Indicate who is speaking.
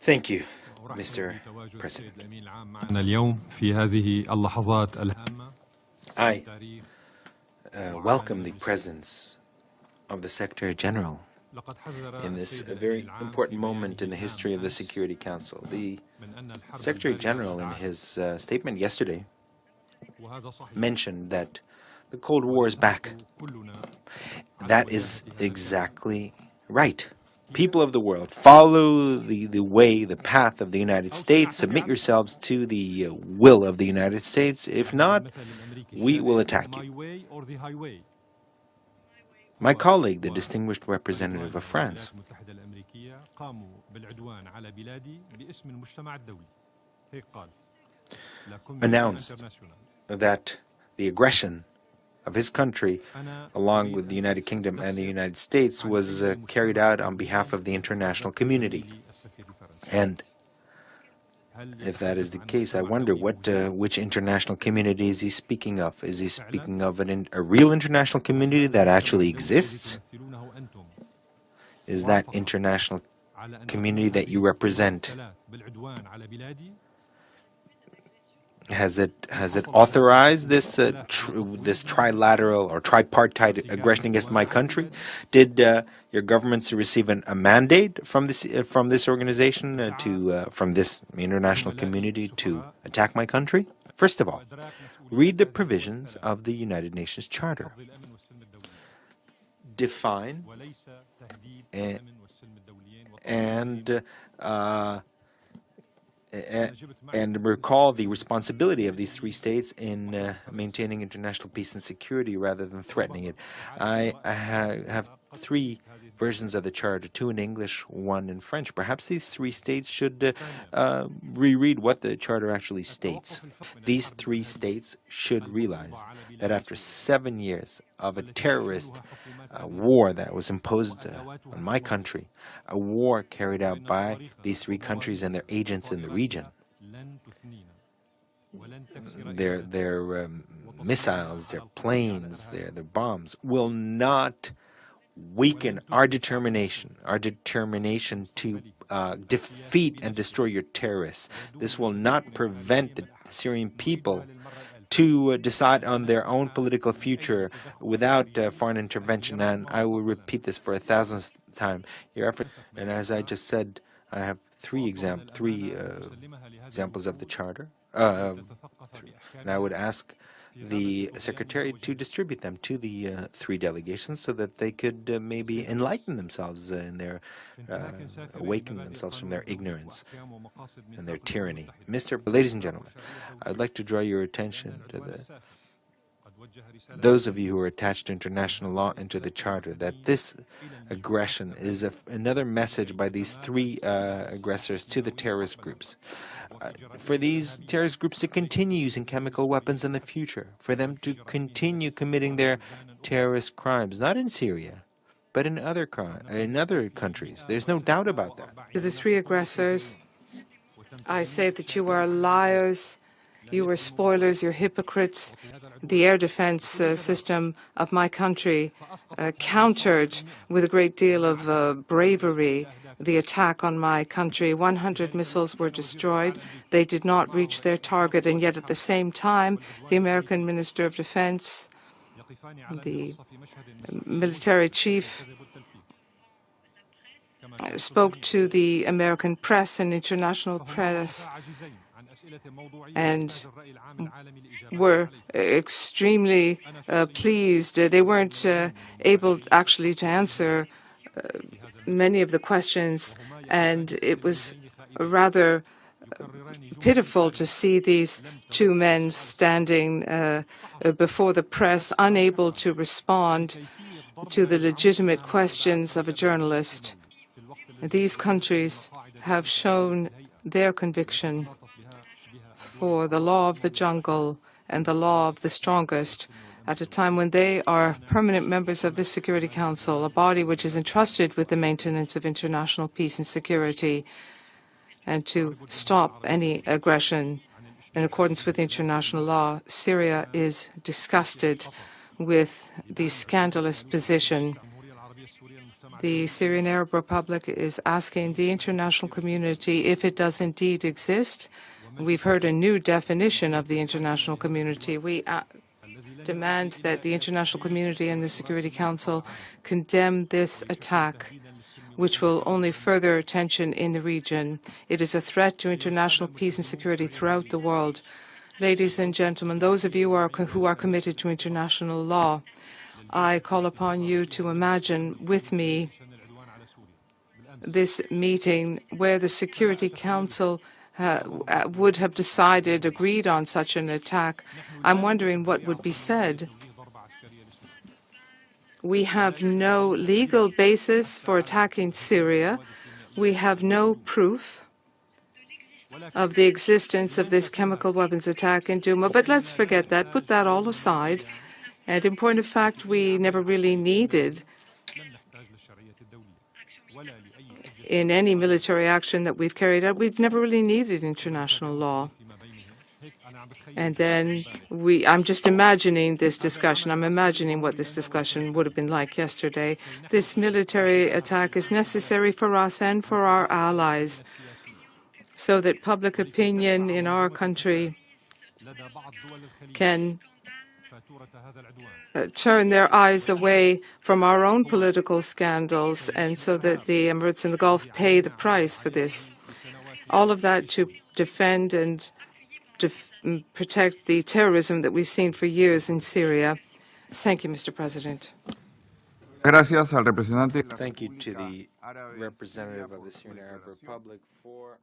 Speaker 1: Thank you, Mr. President. I welcome the presence of the Secretary General in this very important moment in the history of the Security Council. The Secretary General, in his statement yesterday, mentioned that the Cold War is back. That is exactly right. People of the world, follow the way, the path of the United States. Submit yourselves to the will of the United States. If not, we will attack you. My colleague, the distinguished representative of France, announced that the aggression of his country, along with the United Kingdom and the United States, was carried out on behalf of the international community. And if that is the case, I wonder which international community is he speaking of? Is he speaking of a real international community that actually exists? Is that international community that you represent? Has it authorized this this trilateral or tripartite aggression against my country? Did your governments receive a mandate from this organization from this international community to attack my country? First of all, read the provisions of the United Nations Charter. Define and recall the responsibility of these three states in maintaining international peace and security rather than threatening it. I have three versions of the Charter, two in English, one in French. Perhaps these three states should reread what the Charter actually states. These three states should realize that after 7 years of a terrorist war that was imposed on my country, a war carried out by these three countries and their agents in the region, their missiles, their planes, their bombs will not weaken our determination to defeat and destroy your terrorists. This will not prevent the Syrian people to decide on their own political future without foreign intervention. And I will repeat this for 1,000th time. Your effort, and as I just said, I have three examples of the Charter. And I would ask the Secretary to distribute them to the three delegations so that they could maybe enlighten themselves awaken themselves from their ignorance and their tyranny. Ladies and gentlemen, I'd like to draw your attention to those of you who are attached to international law and to the Charter, that this aggression is another message by these three aggressors to the terrorist groups. For these terrorist groups to continue using chemical weapons in the future, for them to continue committing their terrorist crimes, not in Syria, but in other countries. There's no doubt about that.
Speaker 2: To the three aggressors, I say that you are liars, you are spoilers, you're hypocrites. The air defense system of my country countered with a great deal of bravery the attack on my country. 100 missiles were destroyed. They did not reach their target, and yet at the same time, the American Minister of Defense, the military chief, spoke to the American press and international press and were extremely pleased. They weren't able actually to answer many of the questions, and it was rather pitiful to see these two men standing before the press, unable to respond to the legitimate questions of a journalist. These countries have shown their conviction for the law of the jungle and the law of the strongest at a time when they are permanent members of this Security Council, a body which is entrusted with the maintenance of international peace and security, and to stop any aggression in accordance with international law. Syria is disgusted with the scandalous position The Syrian Arab Republic is asking the international community if it does indeed exist. We've heard a new definition of the international community. We demand that the international community and the Security Council condemn this attack, which will only further tension in the region. It is a threat to international peace and security throughout the world. Ladies and gentlemen, those of you who are committed to international law, I call upon you to imagine with me this meeting where the Security Council would have agreed on such an attack. I'm wondering what would be said. We have no legal basis for attacking Syria. We have no proof of the existence of this chemical weapons attack in Douma. But let's forget that, put that all aside. And in point of fact, we never really needed, in any military action that we've carried out, we've never really needed international law. And then I'm just imagining this discussion. I'm imagining what this discussion would have been like yesterday. This military attack is necessary for us and for our allies so that public opinion in our country can turn their eyes away from our own political scandals, and so that the Emirates and the Gulf pay the price for this. All of that to defend and protect the terrorism that we've seen for years in Syria. Thank you, Mr. President.
Speaker 1: Thank you to the representative of the Syrian Arab Republic for